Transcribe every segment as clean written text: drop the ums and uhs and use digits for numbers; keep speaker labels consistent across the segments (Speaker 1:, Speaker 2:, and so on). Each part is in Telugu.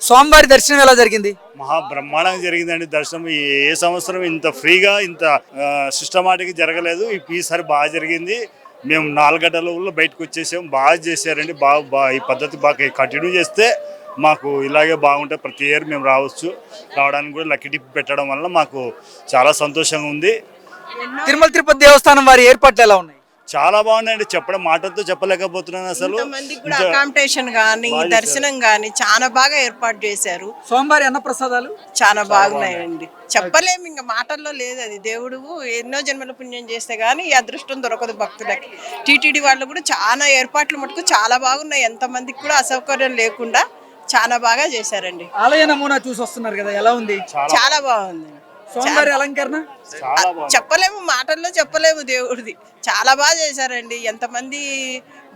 Speaker 1: స్వామివారి దర్శనం ఎలా జరిగింది?
Speaker 2: మహా బ్రహ్మాండంగా జరిగిందండి దర్శనం. ఏ సంవత్సరం ఇంత ఫ్రీగా ఇంత సిస్టమాటిక్ జరగలేదు. ఈసారి బాగా జరిగింది. మేము 4 గంటల బయటకు వచ్చేసాం. బాగా చేశారండి. ఈ పద్ధతి బాగా కంటిన్యూ చేస్తే మాకు ఇలాగే బాగుంటే ప్రతి ఇయర్ మేము రావడానికి కూడా లక్కీ టిప్ పెట్టడం వల్ల మాకు చాలా సంతోషంగా ఉంది.
Speaker 1: తిరుమల తిరుపతి దేవస్థానం వారి ఏర్పాట్లు ఎలా ఉన్నాయి?
Speaker 2: చాలా బాగున్నాయండి. చెప్పడం మాటలతో చెప్పలేకపోతున్నాను. అసలు
Speaker 3: అకామిడేషన్ గానీ దర్శనం గానీ చాలా బాగా ఏర్పాటు చేశారు.
Speaker 1: స్వామివారి అన్నప్రసాదాలు
Speaker 3: చాలా బాగున్నాయండి. చెప్పలేము, ఇంకా మాటల్లో లేదు. అది దేవుడు ఎన్నో జన్మల పుణ్యం చేస్తే గానీ ఈ అదృష్టం దొరకదు భక్తులకి. టీటీడీ వాళ్ళు కూడా చాలా ఏర్పాట్లు మటుకు చాలా బాగున్నాయి. ఎంతమందికి కూడా అసౌకర్యం లేకుండా చాలా బాగా చేశారండి.
Speaker 1: ఆలయ నమూనా చూసి వస్తున్నారు కదా, ఎలా ఉంది?
Speaker 3: చాలా బాగుంది.
Speaker 1: స్వామివారి అలంకరణ
Speaker 3: చెప్పలేము, మాటల్లో చెప్పలేము. దేవుడిది చాలా బాగా చేశారండి. ఎంతమంది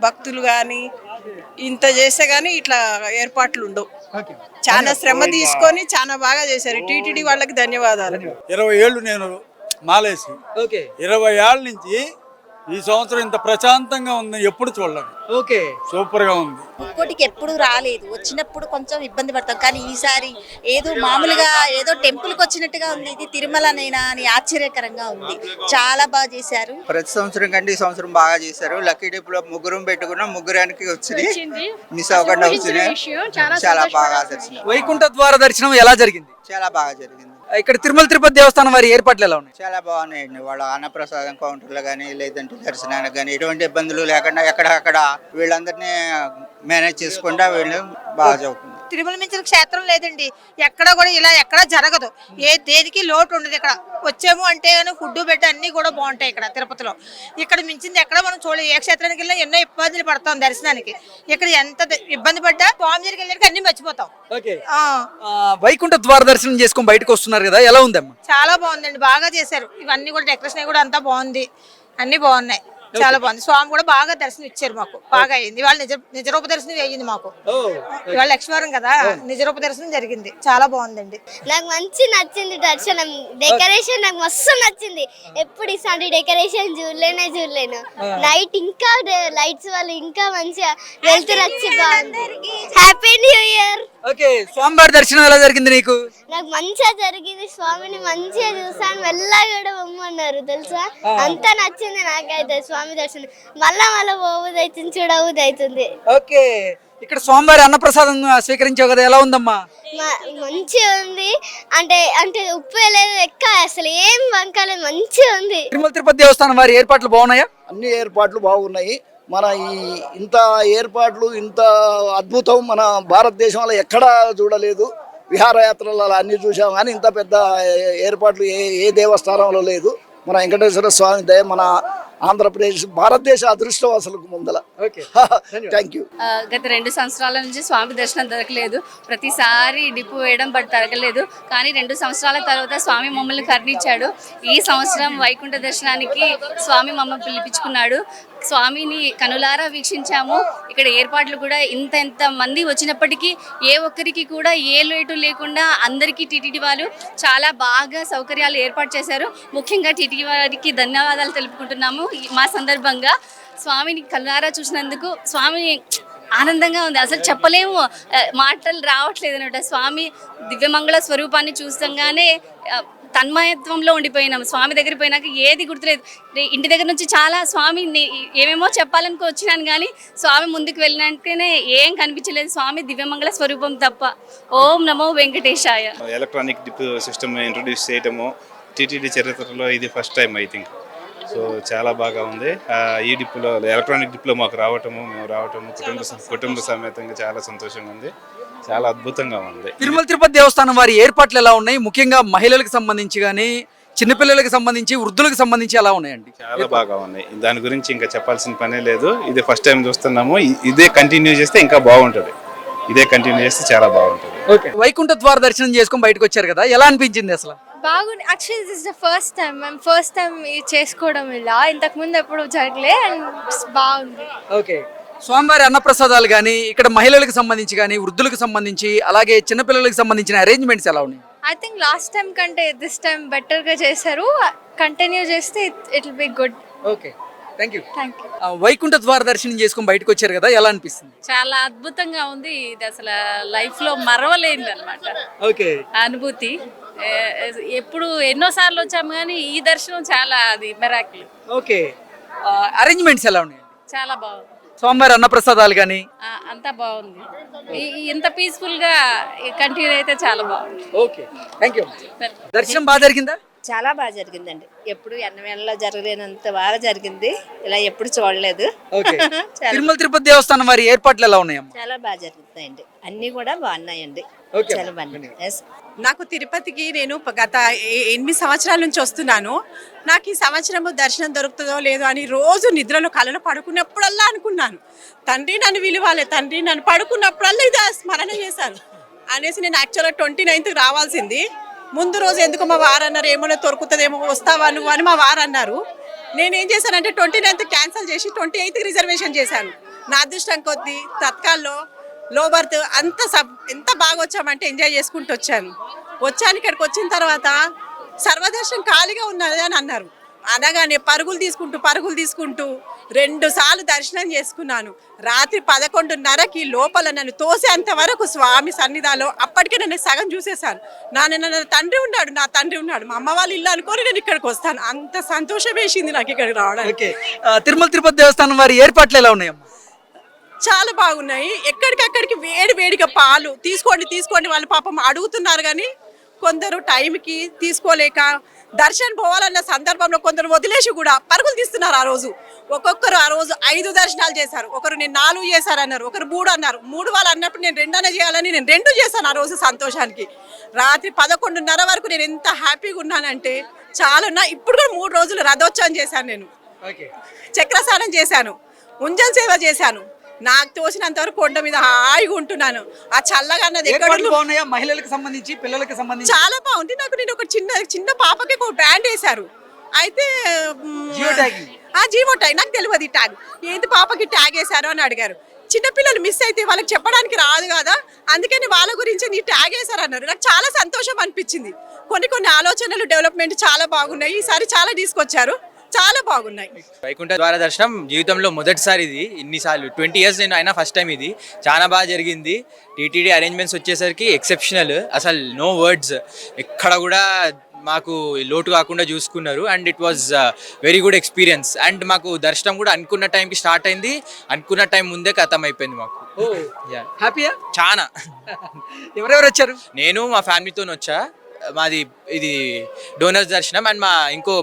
Speaker 3: భక్తులు గాని ఇంత చేస్తే గానీ ఇట్లా ఏర్పాట్లు ఉండవు. చాలా శ్రమ తీసుకొని చాలా బాగా చేశారు. టీటీడీ వాళ్ళకి ధన్యవాదాలు.
Speaker 4: 20 ఏళ్ళు నేను మాలేసి 20 ఏళ్ళ నుంచి ఈ సంవత్సరం ఇంత ప్రశాంతంగా ఉంది ఎప్పుడు చూడలేదు. సూపర్ గా ఉంది.
Speaker 5: ముక్కోటికి ఎప్పుడు రాలేదు, వచ్చినప్పుడు కొంచెం ఇబ్బంది పడతాం, కానీ ఈసారి ఏదో మామూలుగా ఏదో టెంపుల్ కి వచ్చినట్టుగా ఉంది. ఇది తిరుమలనేనా అని ఆశ్చర్యకరంగా ఉంది. చాలా బాగా చేశారు.
Speaker 6: ప్రతి సంవత్సరం కంటే ఈ సంవత్సరం బాగా చేశారు. లక్కీ డిప్ లో ముగ్గురు పెట్టుకున్నా, ముగ్గురానికి వచ్చింది, మిస్ అవ్వకుండా వచ్చినాయి. చాలా బాగా దర్శనం.
Speaker 1: వైకుంఠ ద్వార దర్శనం ఎలా జరిగింది?
Speaker 6: చాలా బాగా జరిగింది.
Speaker 1: ఇక్కడ తిరుమల తిరుపతి దేవస్థానం వారి ఏర్పాట్లు ఎలా ఉన్నాయి?
Speaker 6: చాలా బాగున్నాయండి. వాళ్ళ అన్నప్రసాదం కౌంటర్లు కానీ లేదంటే దర్శనానికి కానీ ఎటువంటి ఇబ్బందులు లేకుండా ఎక్కడక్కడ వీళ్ళందరినీ మేనేజ్ చేసుకుంటా వీళ్ళు బాగా చదువుతుంది.
Speaker 5: తిరుమల మించిన క్షేత్రం లేదండి. ఎక్కడ కూడా ఇలా ఎక్కడ జరగదు. దేనికి లోటు ఉండదు. ఇక్కడ వచ్చాము అంటే ఫుడ్ బెడ్ అన్ని కూడా బాగుంటాయి ఇక్కడ తిరుపతిలో. ఇక్కడ మించింది ఎక్కడ మనం చూడలేదు. ఏ క్షేత్రానికి వెళ్ళినా ఎన్నో ఇబ్బందులు పడతాం దర్శనానికి. ఇక్కడ ఎంత ఇబ్బంది పడ్డా స్వామి దగ్గరికి వెళ్ళడానికి అన్ని మర్చిపోతాం.
Speaker 1: వైకుంఠ ద్వార దర్శనం చేసుకొని బయటకు వస్తున్నారు కదా, ఎలా ఉందమ్మా?
Speaker 5: చాలా బాగుందండి, బాగా చేశారు. ఇవన్నీ కూడా డెకరేషన్ కూడా అంతా బాగుంది, అన్ని బాగున్నాయి. చాలా బాగుంది. స్వామి కూడా బాగా దర్శనం ఇచ్చారు. మాకు బాగా అయింది. ఇవాళ నిజరూప దర్శనం అయ్యింది మాకు. ఇవాళ లక్ష్మీవారం కదా, నిజరూప దర్శనం జరిగింది. చాలా బాగుందండి.
Speaker 7: నాకు మంచి నచ్చింది దర్శనం. డెకరేషన్ నాకు మస్తు నచ్చింది. ఎప్పుడు ఇలాంటి డెకరేషన్ చూడలేను. నైట్ ఇంకా లైట్స్ వల్ల ఇంకా మంచిగా వెళ్తురు వచ్చి బాగుంది. Happy new year.
Speaker 1: స్వామివారి దర్శనం ఎలా జరిగింది నీకు?
Speaker 7: నాకు మంచిగా జరిగింది. స్వామిని మంచిగా చూసాను. మెల్లగా కూడా బొమ్మన్నారు తెలుసా. అంతా నచ్చింది నాకైతే స్వామి దర్శనం. మళ్ళా పోవుదైతుంది, చూడవుదైతుంది.
Speaker 1: ఇక్కడ స్వామివారి అన్నప్రసాదం స్వీకరించావు కదా, ఎలా ఉందమ్మా?
Speaker 7: మంచిగా ఉంది. అంటే ఉప్పు లేదు, ఎక్క అసలు ఏం వంకాలేదు, మంచిగా ఉంది.
Speaker 1: తిరుమల తిరుపతి దేవస్థానం వారి ఏర్పాట్లు బాగున్నాయా?
Speaker 8: అన్ని ఏర్పాట్లు బాగున్నాయి. మన ఇంత ఏర్పాట్లు ఇంత అద్భుతం మన భారతదేశంలో ఎక్కడా చూడలేదు. విహారయాత్రలు అన్ని చూసాం కానీ ఇంత పెద్ద ఏర్పాట్లు ఏ దేవస్థానంలో లేదు. మన వెంకటేశ్వర స్వామి దయ, మన ఆంధ్రప్రదేశ్ భారతదేశ అదృష్టం అసలు ముందల. Thank you.
Speaker 9: గత 2 సంవత్సరాల నుంచి స్వామి దర్శనం దొరకలేదు. ప్రతిసారి డిప్పు వేయడం బట్ దొరకలేదు. కానీ 2 సంవత్సరాల తర్వాత స్వామి మమ్మల్ని కరుణించాడు. ఈ సంవత్సరం వైకుంఠ దర్శనానికి స్వామి మమ్మల్ని పిలిపించుకున్నాడు. స్వామిని కనులారా వీక్షించాము. ఇక్కడ ఏర్పాట్లు కూడా ఇంత మంది వచ్చినప్పటికీ ఏ ఒక్కరికి కూడా ఏ లోటు లేకుండా అందరికీ టీటీడీ వాళ్ళు చాలా బాగా సౌకర్యాలు ఏర్పాటు చేశారు. ముఖ్యంగా టీటీడీ వారికి ధన్యవాదాలు తెలుపుకుంటున్నాము. మా సందర్భంగా స్వామిని కనులారా చూసినందుకు స్వామి ఆనందంగా ఉంది. అసలు చెప్పలేము, మాటలు రావట్లేదు అనమాట. స్వామి దివ్యమంగళ స్వరూపాన్ని చూసంగానే తన్మయత్వంలో ఉండిపోయినాం. స్వామి దగ్గర పోయినాక ఏది గుర్తులేదు. ఇంటి దగ్గర నుంచి చాలా స్వామి ఏమేమో చెప్పాలనుకో వచ్చినాను, కానీ స్వామి ముందుకు వెళ్ళినాకనే ఏం కనిపించలేదు. స్వామి దివ్యమంగళ స్వరూపం తప్ప. ఓం నమో వెంకటేశాయ.
Speaker 10: ఎలక్ట్రానిక్ డిప్ సిస్టమ్ ఇంట్రొడ్యూస్ చేయటము టీటీడీ చరిత్రలో ఇది first time I think. So చాలా బాగా ఉంది. ఈ డిప్లో ఎలక్ట్రానిక్ డిప్లో మాకు మేము రావటము కుటుంబ సమేతంగా చాలా సంతోషంగా ఉంది. చాలా అద్భుతంగా ఉంది.
Speaker 1: తిరుమల తిరుపతి దేవస్థానం వారి ఏర్పాట్లు ఎలా ఉన్నాయి? ముఖ్యంగా మహిళలకు సంబంధించి కానీ చిన్నపిల్లలకు సంబంధించి వృద్ధులకు సంబంధించి ఎలా ఉన్నాయండి?
Speaker 10: చాలా బాగా ఉన్నాయి. దాని గురించి ఇంకా చెప్పాల్సిన పనే లేదు. ఇది ఫస్ట్ టైం చూస్తున్నాము. ఇదే కంటిన్యూ చేస్తే ఇంకా బాగుంటుంది. ఇదే కంటిన్యూ చేస్తే చాలా బాగుంటుంది.
Speaker 1: వైకుంఠ ద్వార దర్శనం చేసుకొని బయటకు వచ్చారు కదా, ఎలా అనిపించింది అసలు?
Speaker 11: బాగుంది. Actually this the first time మేము చేసుకోవడం ఇలా ఇంతకు ముందు ఎప్పుడు జరగలే. అండ్ బాగుంది.
Speaker 1: స్వామివారి అన్నప్రసాదాలు కానీ ఇక్కడ మహిళలకు సంబంధించి కానీ వృద్ధులకు సంబంధించి అలాగే చిన్నపిల్లలకు సంబంధించిన అరేంజ్మెంట్స్ ఎలా ఉన్నాయి?
Speaker 11: ఐ థింక్ లాస్ట్ టైం కంటే దిస్ టైం బెటర్ గా చేశారు. కంటిన్యూ చేస్తే it will be good.
Speaker 1: Thank you.
Speaker 11: Thank you.
Speaker 1: Vaikuntha ద్వార దర్శనం చేసుకుని బయటకు వచ్చారు కదా, ఎలా అనిపిస్తుంది?
Speaker 9: చాలా అద్భుతంగా ఉంది. ఇది అసలు లైఫ్ లో మరవలేనిది అనమాట
Speaker 1: ఓకే.
Speaker 9: అనుభూతి. ఎప్పుడు ఎన్నోసార్లు వచ్చాము కానీ ఈ దర్శనం చాలా అది మెరాకిల్.
Speaker 1: ఓకే. అరేంజ్మెంట్స్ ఎలా ఉన్నాయి?
Speaker 9: చాలా బాగుంది.
Speaker 1: స్వామివారి అన్నప్రసాదాలు కానీ
Speaker 9: అంతా బాగుంది. ఇంత పీస్ఫుల్ గా కంటిన్యూ అయితే చాలా బాగుంది.
Speaker 1: Okay, thank you. దర్శనం బాగా జరిగిందా?
Speaker 5: చాలా బాగా జరిగిందండి. ఎప్పుడు ఎన్నవేళ్ళలో జరగలేనంత బాగా జరిగింది. ఇలా ఎప్పుడు చూడలేదు.
Speaker 1: ఓకే. తిరుమల తిరుపతి దేవస్థానం వారి ఏర్పాట్లు ఎలా ఉన్నాయమ్మా?
Speaker 5: చాలా బాగా జరుగుతాయండి. అన్ని కూడా బాగున్నాయండి.
Speaker 1: ఓకే.
Speaker 5: చాలా బాగున్నాయి.
Speaker 3: నాకు తిరుపతికి నేను గత 8 సంవత్సరాల నుంచి వస్తున్నాను. నాకు ఈ సంవత్సరము దర్శనం దొరుకుతుందో లేదో అని రోజు నిద్రలో కలలో పడుకున్నప్పుడల్లా అనుకున్నాను, తండ్రి నన్ను విలువాలి, తండ్రి నన్ను పడుకున్నప్పుడల్లా ఇది స్మరణ చేశాను అనేసి. నేను యాక్చువల్గా 29th రావాల్సింది. ముందు రోజు ఎందుకు మా వారు అన్నారు, ఏమో దొరుకుతుందేమో, వస్తావా నువ్వు అని మా వారు అన్నారు. నేనేం చేశానంటే 29th క్యాన్సిల్ చేసి 28th రిజర్వేషన్ చేశాను. నా అదృష్టం కొద్దీ తత్కాల్లో లో బర్త్ ఎంత బాగా వచ్చామంటే ఎంజాయ్ చేసుకుంటూ వచ్చాను. ఇక్కడికి వచ్చిన తర్వాత సర్వదర్శనం ఖాళీగా ఉన్నది అని అన్నారు. అనగానే పరుగులు తీసుకుంటూ 2 సార్లు దర్శనం చేసుకున్నాను. రాత్రి 11:30కి లోపల నన్ను తోసేంత వరకు స్వామి సన్నిధానంలో అప్పటికే నన్ను సగం చూసేశాను. నా తండ్రి ఉన్నాడు, మా అమ్మ వాళ్ళ ఇల్లు అనుకొని నేను ఇక్కడికి వస్తాను. అంత సంతోషం వేసింది నాకు ఇక్కడికి రావడానికి.
Speaker 1: తిరుమల తిరుపతి దేవస్థానం వారి ఏర్పాట్లు ఎలా ఉన్నాయమ్మా?
Speaker 3: చాలా బాగున్నాయి. ఎక్కడికక్కడికి వేడిగా పాలు తీసుకోండి వాళ్ళు పాపం అడుగుతున్నారు, కానీ కొందరు టైంకి తీసుకోలేక దర్శనం పోవాలన్న సందర్భంలో కొందరు వదిలేసి కూడా పరుగులు తీస్తున్నారు. ఆ రోజు ఒక్కొక్కరు ఆ రోజు 5 దర్శనాలు చేశారు. ఒకరు నేను 4 చేశారన్నారు, ఒకరు 3 అన్నారు. 3 వాళ్ళు అన్నప్పుడు నేను 2 చేయాలని నేను 2 చేశాను ఆ రోజు సంతోషానికి. రాత్రి 11:30 వరకు నేను ఎంత హ్యాపీగా ఉన్నానంటే చాలా. ఇప్పుడు కూడా 3 రోజులు రథోత్సవం చేశాను. నేను చక్రస్నానం చేశాను, ఉంజల్ సేవ చేశాను. నాకు తోసినంత వరకు కొండ మీద హాయిగా ఉంటున్నాను. ఆ చల్లగా అన్నది
Speaker 1: మహిళలకు సంబంధించి, పిల్లలకు సంబంధించి
Speaker 3: చాలా బాగుంది. నేను ఒక చిన్న పాపకి ఒక బ్యాండ్ వేశారు. అయితే జీవో ట్యాగ్ నాకు తెలియదు. ఈ ట్యాగ్ ఏంటి పాపకి ట్యాగ్ వేశారు అని అడిగారు. చిన్నపిల్లలు మిస్ అయితే వాళ్ళకి చెప్పడానికి రాదు కదా, అందుకని వాళ్ళ గురించి నీ ట్యాగ్ వేశారు అన్నారు. నాకు చాలా సంతోషం అనిపించింది. కొన్ని ఆలోచనలు డెవలప్మెంట్ చాలా బాగున్నాయి. ఈసారి చాలా తీసుకొచ్చారు, చాలా బాగున్నాయి.
Speaker 12: వైకుంఠ ద్వార దర్శనం జీవితంలో మొదటిసారి, ఇది ఇన్నిసార్లు 20 years నేను అయినా ఫస్ట్ టైం. ఇది చాలా బాగా జరిగింది. టీటీడీ అరేంజ్మెంట్స్ వచ్చేసరికి ఎక్సెప్షనల్, అసలు నో వర్డ్స్. ఎక్కడ కూడా మాకు లోటు కాకుండా చూసుకున్నారు. And it was very good experience. And మాకు దర్శనం కూడా అనుకున్న టైంకి స్టార్ట్ అయింది, అనుకున్న టైం ముందే ఖతం అయిపోయింది మాకు.
Speaker 1: హ్యాపీయా?
Speaker 12: చాలా.
Speaker 1: ఎవరెవరు వచ్చారు?
Speaker 12: నేను మా ఫ్యామిలీతో వచ్చా. మాది ఇది డోనర్స్ దర్శనం. అండ్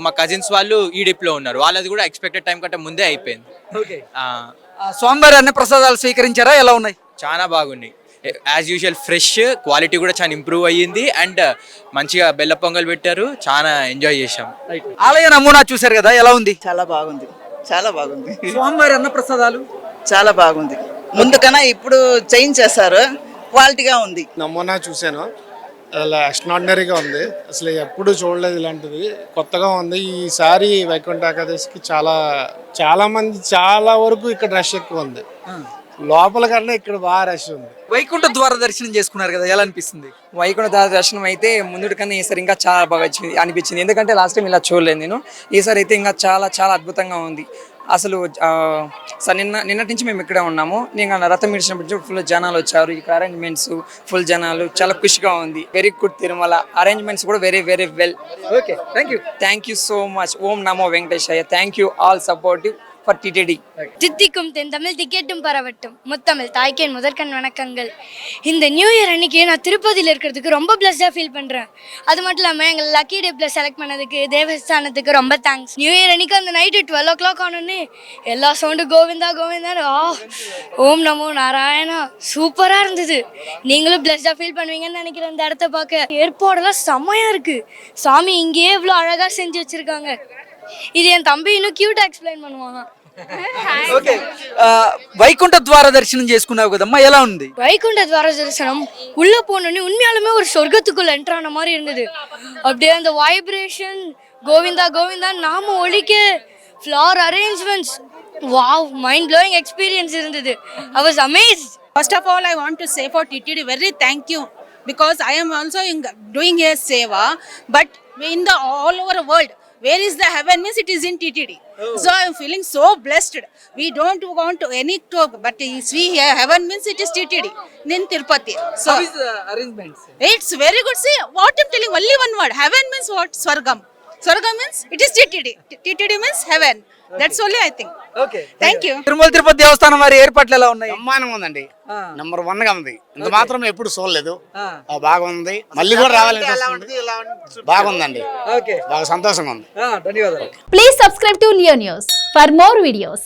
Speaker 12: మా కజిన్స్ వాళ్ళు ఈ డిప్లో ఉన్నారు. వాళ్ళది కూడా ఎక్స్పెక్టెడ్ టైం కంటే ముందే అయిపోయింది.
Speaker 1: స్వామివారి అన్న ప్రసాదాలు స్వీకరించారా? ఎలా ఉన్నాయి?
Speaker 12: చాలా బాగున్నాయి. యాజ్ యూజువల్ ఫ్రెష్, క్వాలిటీ కూడా చాలా ఇంప్రూవ్ అయ్యింది. అండ్ మంచిగా బెల్ల పొంగల్ పెట్టారు, చాలా ఎంజాయ్ చేశాం.
Speaker 1: ఆలయ నమూనా చూసారు కదా, ఎలా ఉంది?
Speaker 13: చాలా బాగుంది, చాలా బాగుంది.
Speaker 1: స్వామివారి అన్న ప్రసాదాలు
Speaker 13: చాలా బాగుంది. ముందు కన్నా ఇప్పుడు చేంజ్ చేశారు, క్వాలిటీగా ఉంది.
Speaker 14: నమూనా చూశాను, అలా ఎక్స్ట్రాడినరీగా ఉంది. అసలు ఎప్పుడు చూడలేదు ఇలాంటిది, కొత్తగా ఉంది. ఈసారి వైకుంఠ ఏకాదశికి చాలా మంది, చాలా వరకు ఇక్కడ రష్ ఎక్కువ ఉంది. లోపల కన్నా ఇక్కడ బాగా రష్ ఉంది.
Speaker 1: వైకుంఠ ద్వార దర్శనం చేసుకున్నారు కదా, ఎలా అనిపిస్తుంది?
Speaker 15: వైకుంఠ ద్వార దర్శనం అయితే ముందు కన్నా ఈసారి ఇంకా చాలా బాగా అనిపించింది. ఎందుకంటే లాస్ట్ టైం ఇలా చూడలేదు నేను. ఈసారి అయితే ఇంకా చాలా అద్భుతంగా ఉంది. అసలు నిన్నటి నుంచి మేము ఇక్కడే ఉన్నాము. నేను రథం ఇచ్చినప్పుడు ఫుల్ జనాలు వచ్చారు. ఇక్కడ అరేంజ్మెంట్స్ ఫుల్ జనాలు, చాలా ఖుషిగా ఉంది. వెరీ గుడ్ తిరుమల అరేంజ్మెంట్స్ కూడా very well.
Speaker 1: Okay,
Speaker 15: thank you so much. ఓం నమో వెంకటేశాయ. Thank you all supportive for TTD.
Speaker 11: தித்திக்கும் தென் தமிழ் திக்கெட்டும் பரவட்டும். முத்தமிழ் தாய்க்கேன் முதற்கண் வணக்கங்கள். இந்த நியூ இயர் அன்னைக்கு நான் திருப்பதியில் இருக்கிறதுக்கு ரொம்ப பிளஸ்டாக ஃபீல் பண்ணுறேன். அது மட்டும் இல்லாமல் எங்கள் லக்கி டேப்பில் செலக்ட் பண்ணதுக்கு தேவஸ்தானத்துக்கு ரொம்ப தேங்க்ஸ். நியூ இயர் அன்னைக்கு அந்த நைட்டு 12 o'clock ஆனோடனே எல்லா சவுண்டு கோவிந்தா கோவிந்தான்னு ஓம் நமோ நாராயணா சூப்பராக இருந்தது. நீங்களும் பிளஸ்டாக ஃபீல் பண்ணுவீங்கன்னு நினைக்கிறேன். இந்த இடத்த பார்க்க ஏற்பாடெல்லாம் செம்மையாக இருக்குது. சாமி இங்கேயே இவ்வளோ அழகாக செஞ்சு வச்சுருக்காங்க. இது என் தம்பி இன்னும் க்யூட்டாக எக்ஸ்பிளைன் பண்ணுவாங்க.
Speaker 1: ఓకే, వైకుంఠ ద్వార దర్శనం చేసుకున్నావు కదమ్మా, ఎలా ఉంది?
Speaker 11: வைகுண்ட துவார தரிசனம் உள்ள போனோடனே உண்மையாலுமே ஒரு சொர்க்கத்துக்குள்ள என்டர் ஆன மாதிரி இருந்தது. அப்படியே அந்த வைப்ரேஷன், கோவிந்தா கோவிந்தா நாம ஒலிக்க, flower arrangements, wow, mind blowing experience இருந்தது. I was amazed.
Speaker 5: First of all, I want to say for TTD very thank you, because I am also doing a seva, but in the all over world Where is the heaven means it is in TTD. So I am feeling so blessed. We don't want any talk, but we heaven means it is TTD in Tirupati. So
Speaker 1: How is the arrangements?
Speaker 5: it's very good. See what I'm telling, only one word. Heaven means what? Swargam. Swargam means it is TTD. TTD means heaven. That's only I think.
Speaker 1: Okay
Speaker 5: Thank you.
Speaker 1: Tirumala Tirupati దేవస్థానం వారి ఏర్పాట్లు ఎలా ఉన్నాయి?
Speaker 16: బ్రహ్మాండంగా ఉందండి. నంబర్ 1 గా ఉంది. ఇంత మాత్రం ఎప్పుడు చూడలేదు. బాగుంది. మళ్ళీ కూడా రావాలనిపిస్తుంది. బాగుందండి.
Speaker 1: ఓకే
Speaker 16: బాగా సంతోషంగా ఉంది.
Speaker 1: ధన్యవాదాలు.
Speaker 17: Please subscribe to Leo News for more videos.